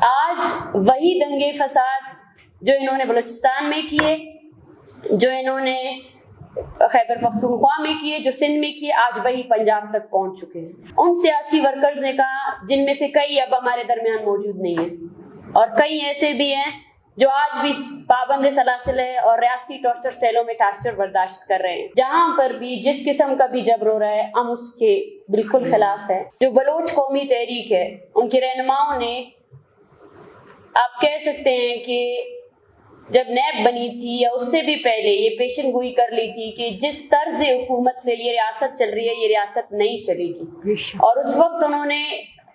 آج وہی دنگے فساد جو انہوں نے بلوچستان میں کیے، جو انہوں نے خیبر پختونخوا میں کیے، جو سندھ میں کیے، آج وہی پنجاب تک پہنچ چکے ہیں۔ ان سیاسی ورکرز نے کہا، جن میں سے کئی اب ہمارے درمیان موجود نہیں ہیں، اور کئی ایسے بھی ہیں جو آج بھی پابند سلاسل ہے اور ریاستی ٹارچر سیلوں میں ٹارچر برداشت کر رہے ہیں۔ جہاں پر بھی جس قسم کا بھی جبر ہو رہا ہے، ہم اس کے بالکل خلاف ہے۔ جو بلوچ قومی تحریک ہے، ان کے رہنماؤں نے، آپ کہہ سکتے ہیں کہ جب نیب بنی تھی یا اس سے بھی پہلے یہ پیشن گوئی کر لی تھی کہ جس طرز حکومت سے یہ ریاست چل رہی ہے، یہ ریاست نہیں چلے گی، اور اس وقت انہوں نے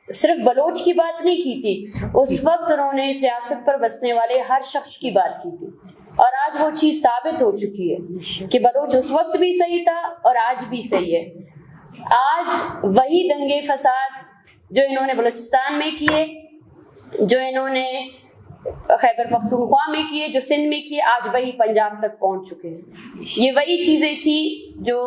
صرف بلوچ کی بات نہیں کی تھی، اس وقت انہوں نے اس ریاست پر بسنے والے ہر شخص کی بات کی تھی، اور آج وہ چیز ثابت ہو چکی ہے کہ بلوچ اس وقت بھی صحیح تھا اور آج بھی صحیح ہے۔ آج وہی دنگے فساد جو انہوں نے بلوچستان میں کیے، جو انہوں نے خیبر پختونخوا میں کیے، جو سندھ میں کیے، آج وہی پنجاب تک پہنچ چکے ہیں۔ یہ وہی چیزیں تھیں جو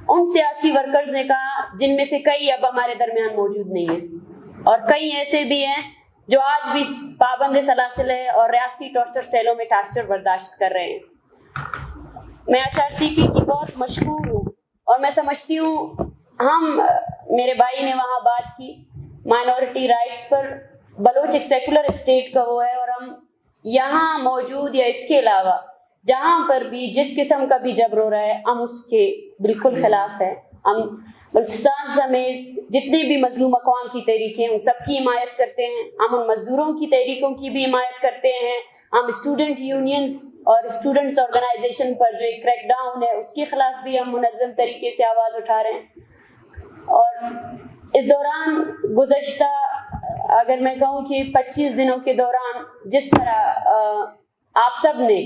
ان سیاسی ورکرز نے کہا، جن میں سے کئی اب ہمارے درمیان موجود نہیں ہیں، اور کئی ایسے بھی ہیں جو آج بھی پابند سلاسل ہے اور ریاستی ٹارچر سیلوں میں ٹارچر برداشت کر رہے ہیں۔ میں HRCP کی بہت مشکور ہوں، اور میں سمجھتی ہوں میرے بھائی نے وہاں بات کی مائنورٹی رائٹس پر۔ بلوچ ایک سیکولر اسٹیٹ کا وہ ہے، اور ہم یہاں موجود یا اس کے علاوہ جہاں پر بھی جس قسم کا بھی جبر ہو رہا ہے، ہم اس کے بالکل خلاف ہیں۔ ہم بلوچستان سمیت جتنے بھی مظلوم اقوام کی تحریکیں، ان سب کی حمایت کرتے ہیں۔ ہم ان مزدوروں کی تحریکوں کی بھی حمایت کرتے ہیں۔ ہم اسٹوڈنٹ یونینز اور اسٹوڈنٹس آرگنائزیشن پر جو ایک کریک ڈاؤن ہے، اس کے خلاف بھی ہم منظم طریقے سے آواز اٹھا رہے ہیں۔ اور اس دوران گزشتہ اگر میں کہوں کہ 25 دنوں کے دوران جس طرح آپ سب نے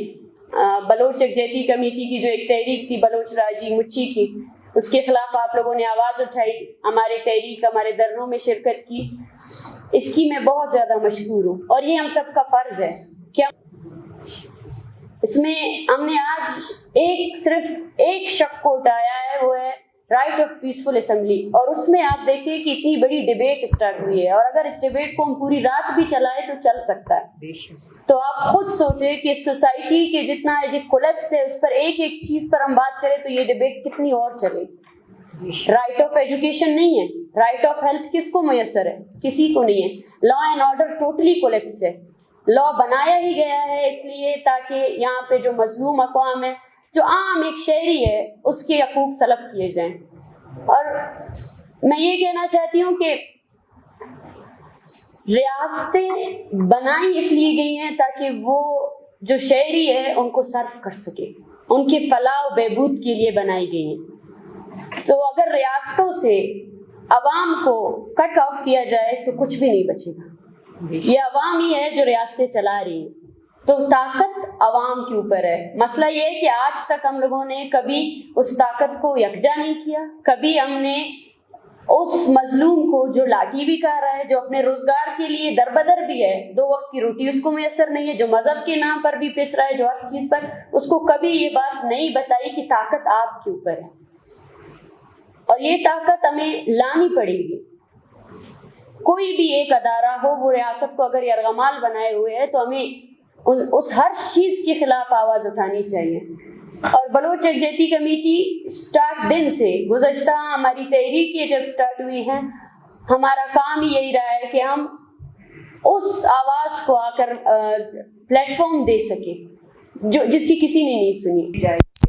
بلوچ یکجہتی کمیٹی کی جو ایک تحریک تھی بلوچ راجی مچی کی، اس کے خلاف آپ لوگوں نے آواز اٹھائی، ہماری تحریک، ہمارے دھرنوں میں شرکت کی، اس کی میں بہت زیادہ مشکور ہوں۔ اور یہ ہم سب کا فرض ہے کہ اس میں ہم نے آج صرف ایک شق کو اٹھایا ہے، وہ ہے رائٹ آف پیسفل اسمبلی، اور اس میں آپ دیکھیں کہ اتنی بڑی ڈیبیٹ اسٹارٹ ہوئی ہے، اور اگر اس ڈیبیٹ کو ہم پوری رات بھی چلائے تو چل سکتا ہے۔ تو آپ خود سوچیں کہ سوسائٹی کے جتنا کولیپس ہے، اس پر ایک ایک چیز پر ہم بات کریں تو یہ ڈیبیٹ کتنی اور چلے گی۔ رائٹ آف ایجوکیشن نہیں ہے، رائٹ آف ہیلتھ کس کو میسر ہے؟ کسی کو نہیں ہے۔ Law and order totally collapse ہے۔ لا بنایا ہی گیا ہے اس لیے تاکہ یہاں پہ جو مظلوم اقوام ہے، جو عام ایک شہری ہے، اس کے حقوق سلب کیے جائیں۔ اور میں یہ کہنا چاہتی ہوں کہ ریاستیں بنائی اس لیے گئی ہیں تاکہ وہ جو شہری ہے ان کو سرو کر سکے، ان کے فلاح و بہبود کے لیے بنائی گئی ہیں۔ تو اگر ریاستوں سے عوام کو کٹ آف کیا جائے تو کچھ بھی نہیں بچے گا۔ یہ عوام ہی ہے جو ریاستیں چلا رہی ہیں، تو طاقت عوام کے اوپر ہے۔ مسئلہ یہ ہے کہ آج تک ہم لوگوں نے کبھی اس طاقت کو یکجا نہیں کیا، کبھی ہم نے اس مظلوم کو جو لاٹھی بھی کھا رہا ہے، جو اپنے روزگار کے لیے دربدر بھی ہے، 2 وقت کی روٹی اس کو میسر نہیں ہے، جو مذہب کے نام پر بھی پس رہا ہے، جو ہر چیز پر، اس کو کبھی یہ بات نہیں بتائی کہ طاقت آپ کے اوپر ہے، اور یہ طاقت ہمیں لانی پڑے گی۔ کوئی بھی ایک ادارہ ہو، وہ ریاست کو اگر یرغمال بنائے ہوئے ہے تو ہمیں اس ہر چیز کے خلاف آواز اٹھانی چاہیے۔ اور بلوچ یکجہتی کمیٹی سٹارٹ دن سے، گزشتہ ہماری تحریکیں جب سٹارٹ ہوئی ہیں، ہمارا کام ہی یہی رہا ہے کہ ہم اس آواز کو آ کر پلیٹ فارم دے سکیں جس کی کسی نے نہیں سنی جائے۔